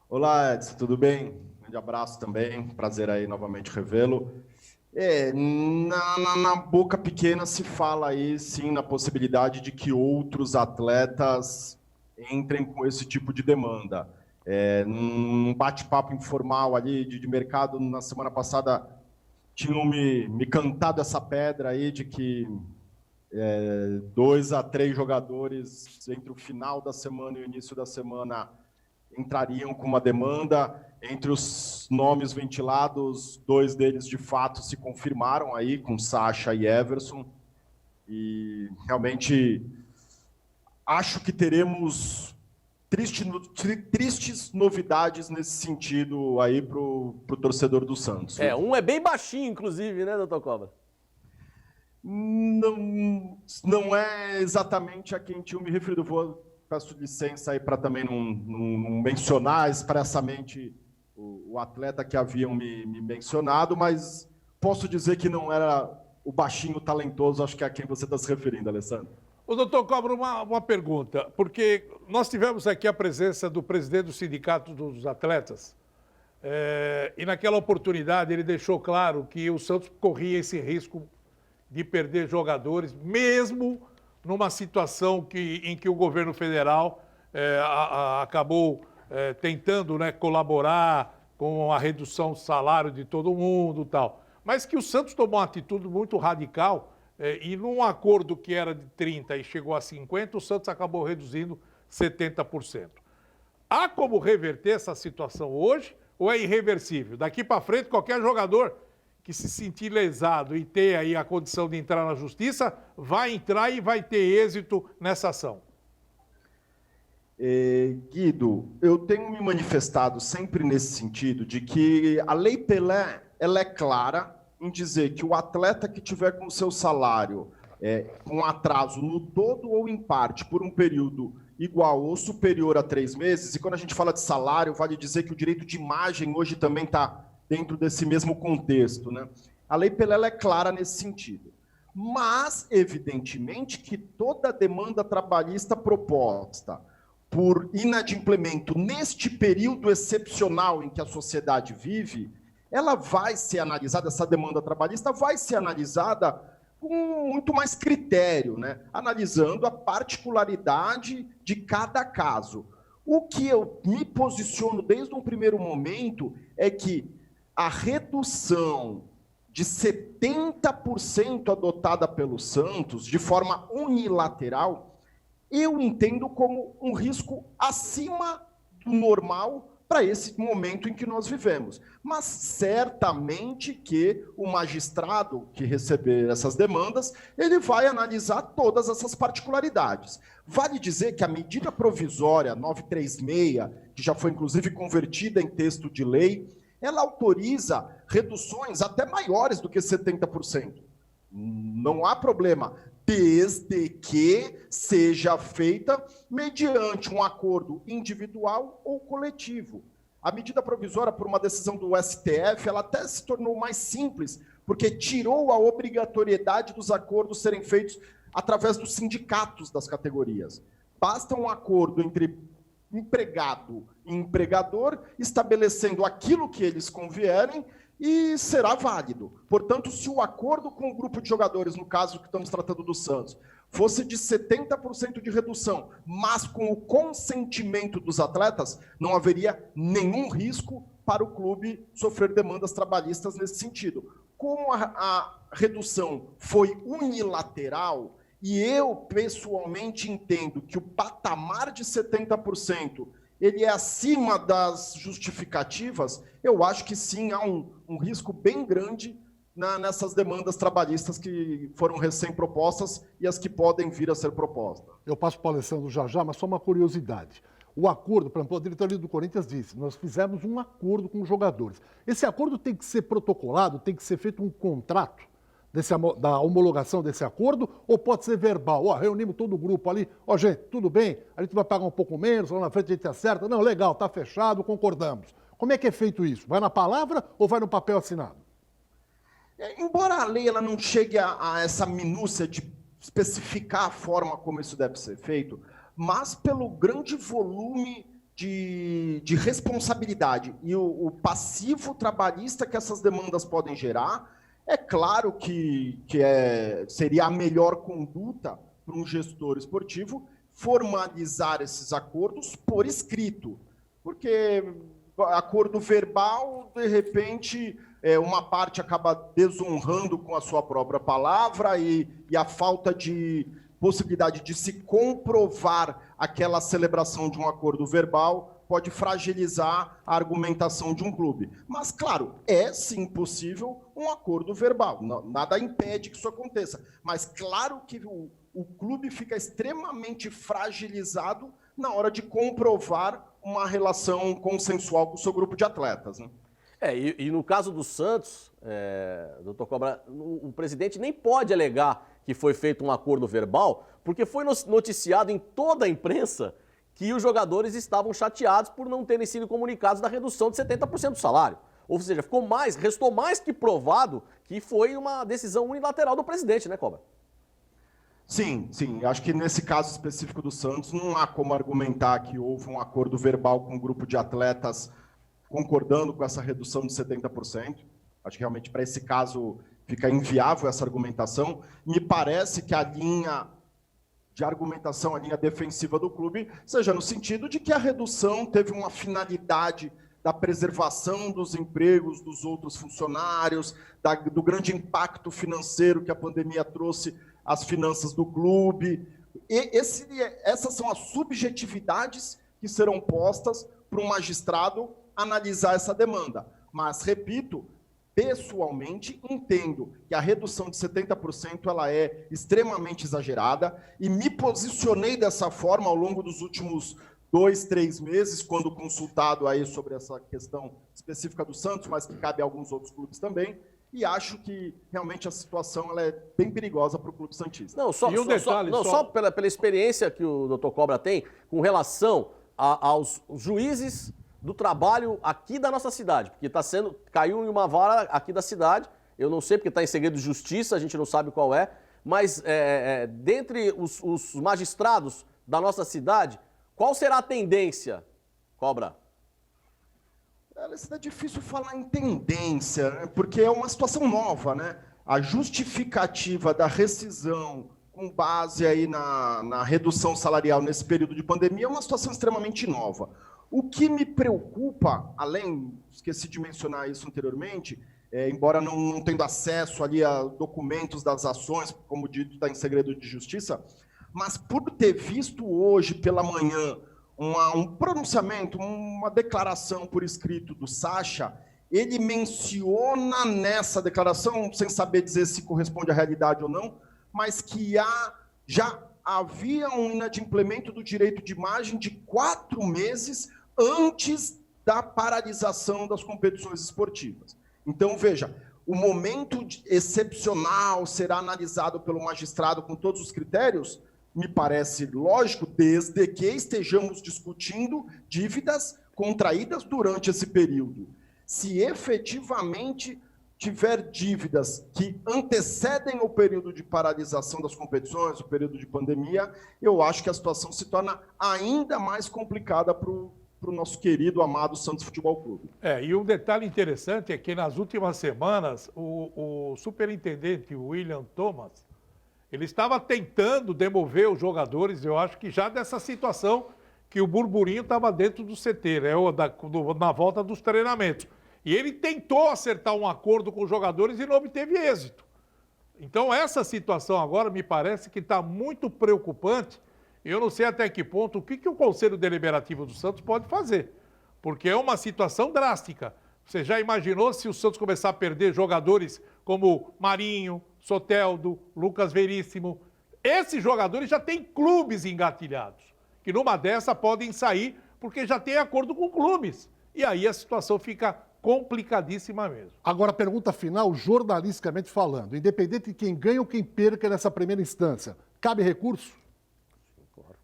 Olá, Edson, tudo bem? Um grande abraço também, prazer aí novamente revê-lo. Na boca pequena se fala aí, sim, na possibilidade de que outros atletas entrem com esse tipo de demanda. Num bate-papo informal ali de mercado, na semana passada, tinham me cantado essa pedra aí de que 2 a 3 jogadores, entre o final da semana e o início da semana, entrariam com uma demanda. Entre os nomes ventilados, 2 deles de fato se confirmaram aí, com Sacha e Everson. E realmente acho que teremos tristes novidades nesse sentido aí para o torcedor do Santos. Um é bem baixinho, inclusive, né, doutor Cobra? Não é exatamente a quem eu me refiro. Peço licença aí para também não mencionar expressamente o atleta que haviam me mencionado, mas posso dizer que não era o baixinho talentoso, acho que é a quem você está se referindo, Alessandro. O doutor Cobra, uma pergunta, porque nós tivemos aqui a presença do presidente do Sindicato dos Atletas, e naquela oportunidade ele deixou claro que o Santos corria esse risco de perder jogadores, mesmo numa situação em que o governo federal acabou tentando, né, colaborar com a redução do salário de todo mundo e tal. Mas que o Santos tomou uma atitude muito radical e num acordo que era de 30% e chegou a 50%, o Santos acabou reduzindo 70%. Há como reverter essa situação hoje ou é irreversível? Daqui para frente, qualquer jogador que se sentir lesado e ter aí a condição de entrar na justiça, vai entrar e vai ter êxito nessa ação. Guido, eu tenho me manifestado sempre nesse sentido de que a Lei Pelé, ela é clara em dizer que o atleta que tiver com seu salário com atraso no todo ou em parte por um período igual ou superior a 3 meses, e quando a gente fala de salário, vale dizer que o direito de imagem hoje também está dentro desse mesmo contexto, né? A Lei Pelé ela é clara nesse sentido. Mas, evidentemente, que toda demanda trabalhista proposta por inadimplemento neste período excepcional em que a sociedade vive, ela vai ser analisada, essa demanda trabalhista vai ser analisada com muito mais critério, né? Analisando a particularidade de cada caso. O que eu me posiciono desde um primeiro momento é que a redução de 70% adotada pelo Santos, de forma unilateral, eu entendo como um risco acima do normal para esse momento em que nós vivemos. Mas certamente que o magistrado que receber essas demandas, ele vai analisar todas essas particularidades. Vale dizer que a medida provisória 936, que já foi inclusive convertida em texto de lei, ela autoriza reduções até maiores do que 70%. Não há problema, desde que seja feita mediante um acordo individual ou coletivo. A medida provisória, por uma decisão do STF, ela até se tornou mais simples, porque tirou a obrigatoriedade dos acordos serem feitos através dos sindicatos das categorias. Basta um acordo entre empregado e empregador, estabelecendo aquilo que eles convierem, e será válido. Portanto, se o acordo com o grupo de jogadores, no caso que estamos tratando do Santos, fosse de 70% de redução, mas com o consentimento dos atletas, não haveria nenhum risco para o clube sofrer demandas trabalhistas nesse sentido. Como a redução foi unilateral, e eu pessoalmente entendo que o patamar de 70% ele é acima das justificativas, eu acho que sim, há um risco bem grande nessas demandas trabalhistas que foram recém-propostas e as que podem vir a ser propostas. Eu passo para o Alessandro já, mas só uma curiosidade. O acordo, por exemplo, a diretoria do Corinthians disse, nós fizemos um acordo com os jogadores. Esse acordo tem que ser protocolado, tem que ser feito um contrato da homologação desse acordo, ou pode ser verbal? Reunimos todo o grupo ali, gente, tudo bem, a gente vai pagar um pouco menos, lá na frente a gente acerta. Não, legal, está fechado, concordamos. Como é que é feito isso? Vai na palavra ou vai no papel assinado? Embora a lei ela não chegue a essa minúcia de especificar a forma como isso deve ser feito, mas pelo grande volume de responsabilidade e o passivo trabalhista que essas demandas podem gerar, é claro que seria a melhor conduta para um gestor esportivo formalizar esses acordos por escrito, porque acordo verbal, de repente, uma parte acaba desonrando com a sua própria palavra e a falta de possibilidade de se comprovar aquela celebração de um acordo verbal pode fragilizar a argumentação de um clube. Mas, claro, é sim possível um acordo verbal, nada impede que isso aconteça. Mas, claro que o clube fica extremamente fragilizado na hora de comprovar uma relação consensual com o seu grupo de atletas, né? E no caso do Santos, doutor Cobra, o presidente nem pode alegar que foi feito um acordo verbal, porque foi noticiado em toda a imprensa que os jogadores estavam chateados por não terem sido comunicados da redução de 70% do salário. Ou seja, restou mais que provado que foi uma decisão unilateral do presidente, né, Cobra? Sim. Acho que nesse caso específico do Santos não há como argumentar que houve um acordo verbal com um grupo de atletas concordando com essa redução de 70%. Acho que realmente para esse caso fica inviável essa argumentação. Me parece que a linha de argumentação, a linha defensiva do clube, seja no sentido de que a redução teve uma finalidade da preservação dos empregos dos outros funcionários, do grande impacto financeiro que a pandemia trouxe às finanças do clube. Essas são as subjetividades que serão postas para um magistrado analisar essa demanda. Mas, repito, pessoalmente entendo que a redução de 70% ela é extremamente exagerada e me posicionei dessa forma ao longo dos últimos 2, 3 meses, quando consultado aí sobre essa questão específica do Santos, mas que cabe a alguns outros clubes também, e acho que realmente a situação ela é bem perigosa para o clube santista. Não, só pela experiência que o Dr. Cobra tem com relação aos juízes do trabalho aqui da nossa cidade, porque caiu em uma vara aqui da cidade, eu não sei porque está em segredo de justiça, a gente não sabe qual é, mas dentre os magistrados da nossa cidade, qual será a tendência, Cobra? É difícil falar em tendência, né? Porque é uma situação nova, né? A justificativa da rescisão com base aí na redução salarial nesse período de pandemia é uma situação extremamente nova. O que me preocupa, esqueci de mencionar isso anteriormente, embora não tendo acesso ali a documentos das ações, como dito, está em segredo de justiça, mas por ter visto hoje pela manhã um pronunciamento, uma declaração por escrito do Sacha, ele menciona nessa declaração, sem saber dizer se corresponde à realidade ou não, mas que já havia um inadimplemento do direito de imagem de 4 meses antes da paralisação das competições esportivas. Então, veja, o momento excepcional será analisado pelo magistrado com todos os critérios, me parece lógico, desde que estejamos discutindo dívidas contraídas durante esse período. Se efetivamente tiver dívidas que antecedem o período de paralisação das competições, o período de pandemia, eu acho que a situação se torna ainda mais complicada para o nosso querido, amado Santos Futebol Clube. E um detalhe interessante é que nas últimas semanas, o superintendente William Thomas, ele estava tentando demover os jogadores, eu acho que já dessa situação que o burburinho estava dentro do CT, né, na volta dos treinamentos. E ele tentou acertar um acordo com os jogadores e não obteve êxito. Então essa situação agora me parece que está muito preocupante. Eu não sei até que ponto o que o Conselho Deliberativo do Santos pode fazer, porque é uma situação drástica. Você já imaginou se o Santos começar a perder jogadores como Marinho, Soteldo, Lucas Veríssimo? Esses jogadores já têm clubes engatilhados, que numa dessa podem sair porque já tem acordo com clubes. E aí a situação fica complicadíssima mesmo. Agora, pergunta final, jornalisticamente falando. Independente de quem ganha ou quem perca nessa primeira instância, cabe recurso?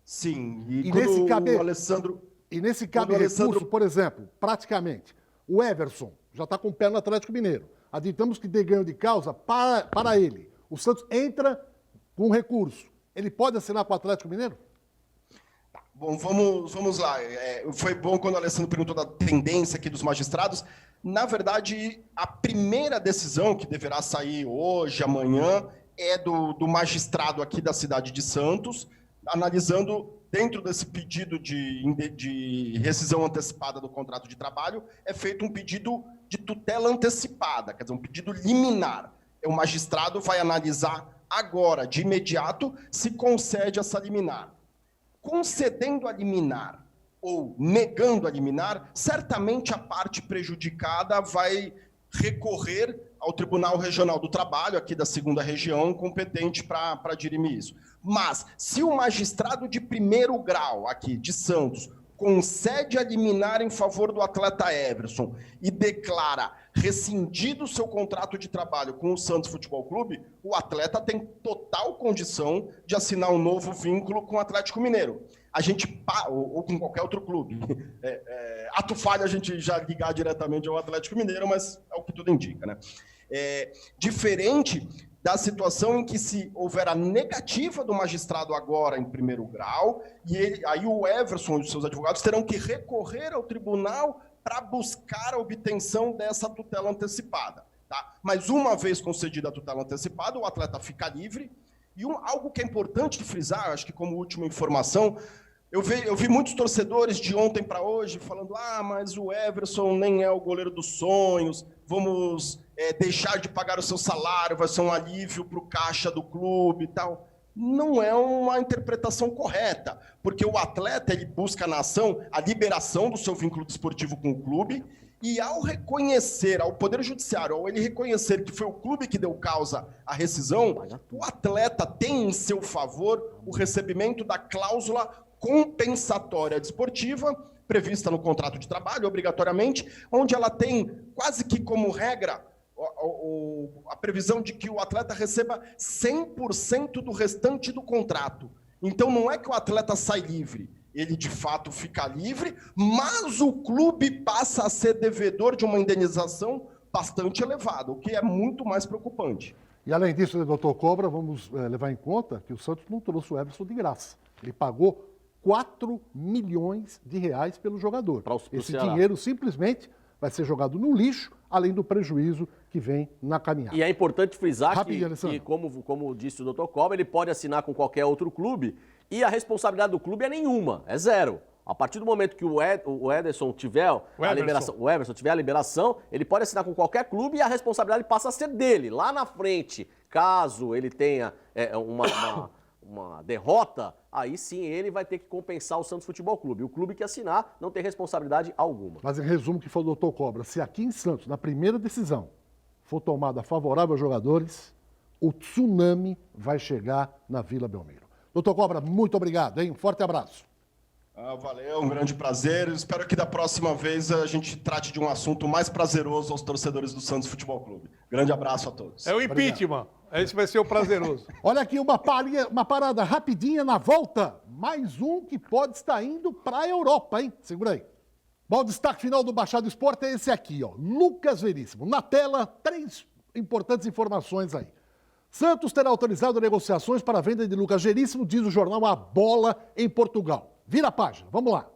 Sim. E nesse cabe, o Alessandro... E nesse cabe recurso, por exemplo, praticamente, o Everson já está com o pé no Atlético Mineiro. Admitamos que dê ganho de causa para ele. O Santos entra com recurso. Ele pode assinar com o Atlético Mineiro? Bom, vamos lá. Foi bom quando o Alessandro perguntou da tendência aqui dos magistrados. Na verdade, a primeira decisão que deverá sair hoje, amanhã, é do magistrado aqui da cidade de Santos, analisando, dentro desse pedido de rescisão antecipada do contrato de trabalho, é feito um pedido de tutela antecipada, quer dizer, um pedido liminar. O magistrado vai analisar agora, de imediato, se concede essa liminar. Concedendo a liminar ou negando a liminar, certamente a parte prejudicada vai recorrer ao Tribunal Regional do Trabalho, aqui da 2ª Região, competente para dirimir isso. Mas, se o magistrado de primeiro grau, aqui de Santos, concede a liminar em favor do atleta Everson e declara rescindido o seu contrato de trabalho com o Santos Futebol Clube, o atleta tem total condição de assinar um novo vínculo com o Atlético Mineiro. Ou com qualquer outro clube. Ato falho a gente já ligar diretamente ao Atlético Mineiro, mas é o que tudo indica, né? Diferente da situação em que, se houver a negativa do magistrado agora em primeiro grau, aí o Everson e os seus advogados terão que recorrer ao tribunal para buscar a obtenção dessa tutela antecipada. Tá? Mas uma vez concedida a tutela antecipada, o atleta fica livre. E algo que é importante frisar, acho que como última informação, eu vi muitos torcedores de ontem para hoje falando: mas o Everson nem é o goleiro dos sonhos, vamos deixar de pagar o seu salário, vai ser um alívio para o caixa do clube e tal. não é uma interpretação correta, porque o atleta ele busca na ação a liberação do seu vínculo desportivo com o clube, e ao reconhecer, ao Poder Judiciário, ao ele reconhecer que foi o clube que deu causa à rescisão, o atleta tem em seu favor o recebimento da cláusula compensatória desportiva, prevista no contrato de trabalho, obrigatoriamente, onde ela tem quase que como regra a previsão de que o atleta receba 100% do restante do contrato. Então não é que o atleta sai livre, ele de fato fica livre, mas o clube passa a ser devedor de uma indenização bastante elevada, o que é muito mais preocupante. E além disso, doutor Cobra, vamos levar em conta que o Santos não trouxe o Everson de graça. Ele pagou 4 milhões de reais pelo jogador. Esse dinheiro simplesmente vai ser jogado no lixo, além do prejuízo que vem na caminhada. E é importante frisar que como disse o doutor Cobra, ele pode assinar com qualquer outro clube e a responsabilidade do clube é nenhuma, é zero. A partir do momento que o Ederson tiver a liberação, o Everson tiver a liberação, ele pode assinar com qualquer clube e a responsabilidade passa a ser dele. Lá na frente, caso ele tenha uma derrota, aí sim ele vai ter que compensar o Santos Futebol Clube. O clube que assinar não tem responsabilidade alguma. Mas em resumo, o que falou o doutor Cobra, se aqui em Santos, na primeira decisão, for tomada favorável aos jogadores, o tsunami vai chegar na Vila Belmiro. Doutor Cobra, muito obrigado, hein? Um forte abraço. Valeu, um grande prazer. Espero que da próxima vez a gente trate de um assunto mais prazeroso aos torcedores do Santos Futebol Clube. Grande abraço a todos. É o impeachment. Esse vai ser o prazeroso. Olha aqui uma parada rapidinha na volta. Mais um que pode estar indo para a Europa, hein? Segura aí. Bom, o destaque final do Baixado Esporte é esse aqui, ó. Lucas Veríssimo. Na tela, 3 importantes informações aí. Santos terá autorizado negociações para a venda de Lucas Veríssimo, diz o jornal A Bola, em Portugal. Vira a página, vamos lá.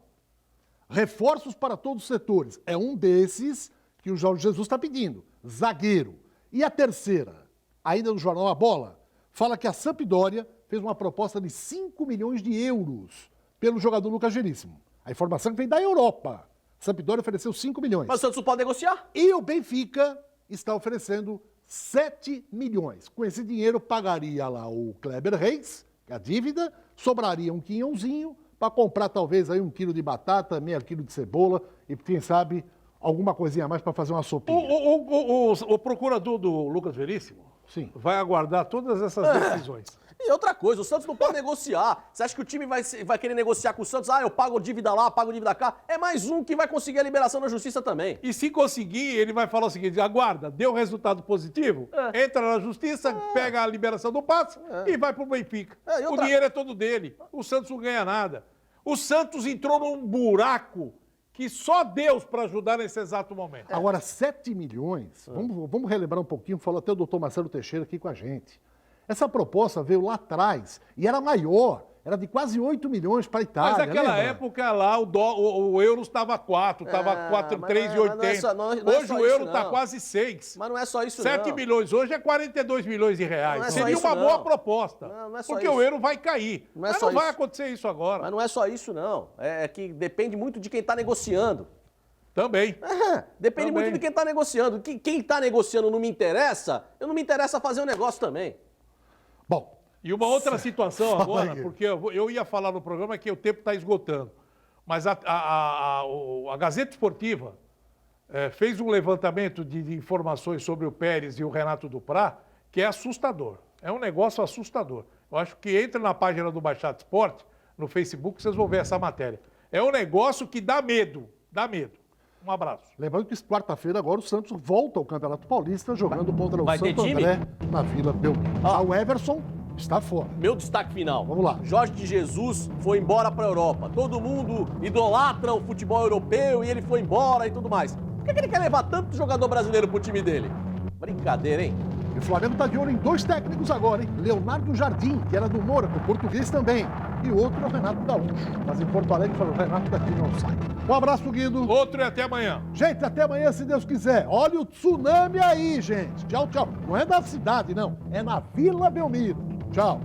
Reforços para todos os setores. É um desses que o Jorge Jesus está pedindo. Zagueiro. E a terceira, ainda no jornal A Bola, fala que a Sampdoria fez uma proposta de 5 milhões de euros pelo jogador Lucas Veríssimo. A informação que vem da Europa. A Sampdoria ofereceu 5 milhões. Mas o Santos não pode negociar? E o Benfica está oferecendo 7 milhões. Com esse dinheiro, pagaria lá o Kleber Reis, que é a dívida, sobraria um quinhãozinho para comprar talvez aí 1 quilo de batata, meio quilo de cebola e, quem sabe, alguma coisinha a mais para fazer uma sopinha. O procurador do Lucas Veríssimo vai aguardar todas essas decisões. E outra coisa, o Santos não pode negociar. Você acha que o time vai querer negociar com o Santos? Eu pago dívida lá, pago dívida cá. É mais um que vai conseguir a liberação na justiça também. E se conseguir, ele vai falar o seguinte, aguarda, deu resultado positivo, entra na justiça, pega a liberação do passe e vai pro Benfica. O dinheiro é todo dele. O Santos não ganha nada. O Santos entrou num buraco que só Deus para ajudar nesse exato momento. Agora, 7 milhões, vamos relembrar um pouquinho, falou até o doutor Marcelo Teixeira aqui com a gente. Essa proposta veio lá atrás e era maior, era de quase 8 milhões para a Itália. Mas naquela época lá o euro estava 4, estava 3,80. Hoje o euro está quase 6. Mas não é só isso 7 milhões, hoje é 42 milhões de reais. Seria uma boa proposta, porque o euro vai cair. Mas não vai acontecer isso agora. Mas não é só isso não, é que depende muito de quem está negociando. Também. Depende muito de quem está negociando. Quem está negociando não me interessa, eu não me interessa fazer o negócio também. Bom, e uma outra situação agora, porque eu ia falar no programa que o tempo está esgotando, mas a Gazeta Esportiva fez um levantamento de informações sobre o Pérez e o Renato Duprá, que é assustador. É um negócio assustador. Eu acho que entra na página do Baixado Esporte, no Facebook, vocês vão ver essa matéria. É um negócio que dá medo, dá medo. Um abraço. Lembrando que quarta-feira agora o Santos volta ao Campeonato Paulista jogando contra o Santo André na Vila Belmiro. O Everson está fora. Meu destaque final. Vamos lá. Jorge de Jesus foi embora para a Europa. Todo mundo idolatra o futebol europeu e ele foi embora e tudo mais. Por que ele quer levar tanto jogador brasileiro pro time dele? Brincadeira, hein? E o Flamengo está de olho em 2 técnicos agora, hein? Leonardo Jardim, que era do Mônaco, português também. E o outro é o Renato Gaúcho. Mas em Porto Alegre falou, o Renato daqui não sai. Um abraço, Guido. Outro e até amanhã. Gente, até amanhã, se Deus quiser. Olha o tsunami aí, gente. Tchau, tchau. Não é na cidade, não. É na Vila Belmiro. Tchau.